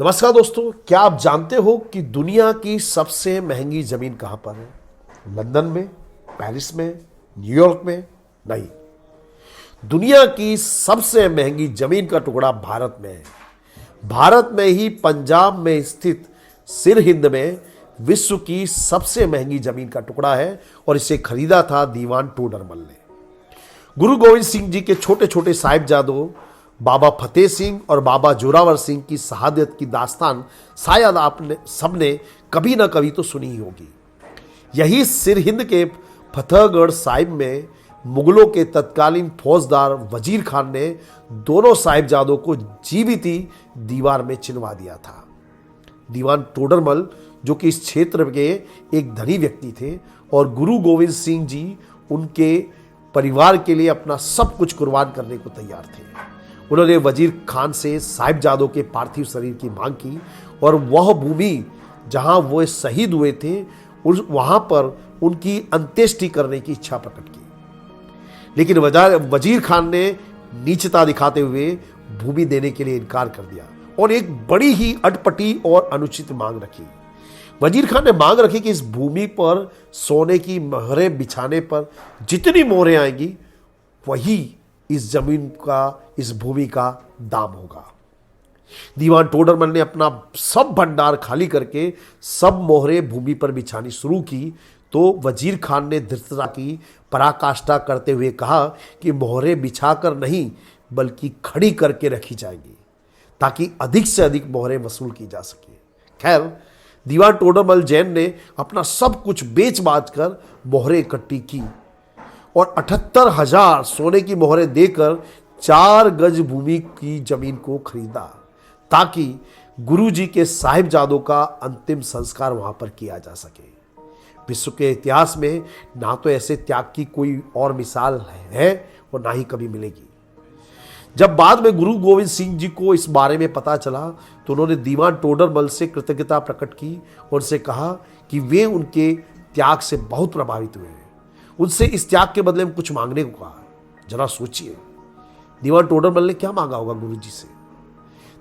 नमस्कार दोस्तों, क्या आप जानते हो कि दुनिया की सबसे महंगी जमीन कहां पर है? लंदन में, पेरिस में, न्यूयॉर्क में? नहीं, दुनिया की सबसे महंगी जमीन का टुकड़ा भारत में है। भारत में ही पंजाब में स्थित सिरहिंद में विश्व की सबसे महंगी जमीन का टुकड़ा है और इसे खरीदा था दीवान टोडरमल ने। गुरु गोविंद सिंह जी के छोटे छोटे साहिबजादों बाबा फतेह सिंह और बाबा जोरावर सिंह की शहादत की दास्तान शायद आपने सबने कभी ना कभी तो सुनी ही होगी। यही सिरहिंद के फतेहगढ़ साहिब में मुगलों के तत्कालीन फौजदार वजीर खान ने दोनों साहिबजादों को जीवित ही दीवार में चिनवा दिया था। दीवान टोडरमल, जो कि इस क्षेत्र के एक धनी व्यक्ति थे, और गुरु गोविंद सिंह जी उनके परिवार के लिए अपना सब कुछ कुर्बान करने को तैयार थे। उन्होंने वजीर खान से साहिबजादों के पार्थिव शरीर की मांग की और वह भूमि जहां वो शहीद हुए थे वहां पर उनकी अंत्येष्टि करने की इच्छा प्रकट की। लेकिन वजीर खान ने नीचता दिखाते हुए भूमि देने के लिए इनकार कर दिया और एक बड़ी ही अटपटी और अनुचित मांग रखी। वजीर खान ने मांग रखी कि इस भूमि पर सोने की मोहरें बिछाने पर जितनी मोहरें आएंगी वही इस जमीन का, इस भूमि का दाम होगा। दीवान टोडरमल ने अपना सब भंडार खाली करके सब मोहरें भूमि पर बिछानी शुरू की तो वजीर खान ने धृतता की पराकाष्ठा करते हुए कहा कि मोहरें बिछाकर नहीं बल्कि खड़ी करके रखी जाएगी ताकि अधिक से अधिक मोहरें वसूल की जा सके। खैर, दीवान टोडरमल जैन ने अपना सब कुछ बेच बाच कर मोहरें इकट्ठी की और 78,000 सोने की मोहरें देकर 4 गज भूमि की जमीन को खरीदा ताकि गुरुजी के साहिबजादों का अंतिम संस्कार वहां पर किया जा सके। विश्व के इतिहास में ना तो ऐसे त्याग की कोई और मिसाल है और ना ही कभी मिलेगी। जब बाद में गुरु गोविंद सिंह जी को इस बारे में पता चला तो उन्होंने दीवान टोडरमल से कृतज्ञता प्रकट की और उनसे कहा कि वे उनके त्याग से बहुत प्रभावित हुए हैं। उनसे इस त्याग के बदले में कुछ मांगने को कहा। जरा सोचिए, दीवान टोडरमल ने क्या मांगा होगा गुरु जी से?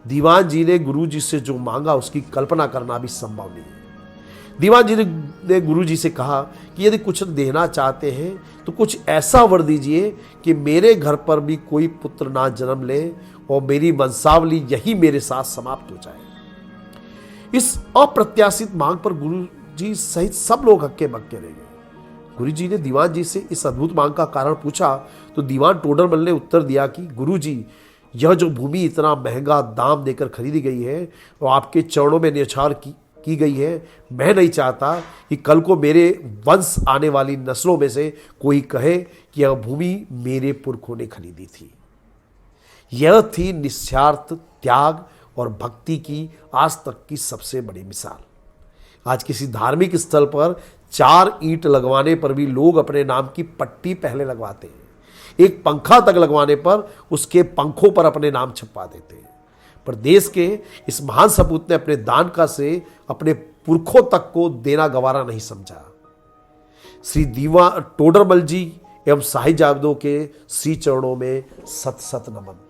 दीवान जी ने गुरु जी से जो मांगा उसकी कल्पना करना भी संभव नहीं है। दीवान जी ने गुरु जी से कहा कि यदि कुछ देना चाहते हैं तो कुछ ऐसा वर दीजिए कि मेरे घर पर भी कोई पुत्र ना जन्म ले और मेरी वंशावली यही मेरे साथ समाप्त हो जाए। इस अप्रत्याशित मांग पर गुरु जी सहित सब लोग हक्के बक्के रह गए। गुरु जी ने दीवान जी से इस अद्भुत मांग का कारण पूछा तो दीवान टोडरमल ने उत्तर दिया कि गुरु जी, यह जो भूमि इतना महंगा दाम देकर खरीदी गई है और आपके चरणों में न्यौछावर की गई है, मैं नहीं चाहता कि कल को मेरे वंश आने वाली नस्लों में से कोई कहे कि यह भूमि मेरे पुरखों ने खरीदी थी। यह थी निस्वार्थ त्याग और भक्ति की आज तक की सबसे बड़ी मिसाल। आज किसी धार्मिक स्थल पर 4 ईंट लगवाने पर भी लोग अपने नाम की पट्टी पहले लगवाते हैं। एक पंखा तक लगवाने पर उसके पंखों पर अपने नाम छपवा देते हैं। पर देश के इस महान सपूत ने अपने दान का से अपने पुरखों तक को देना गवारा नहीं समझा। श्री दीवान टोडरमल जी एवं साहिबजादों के श्री चरणों में सत सत नमन।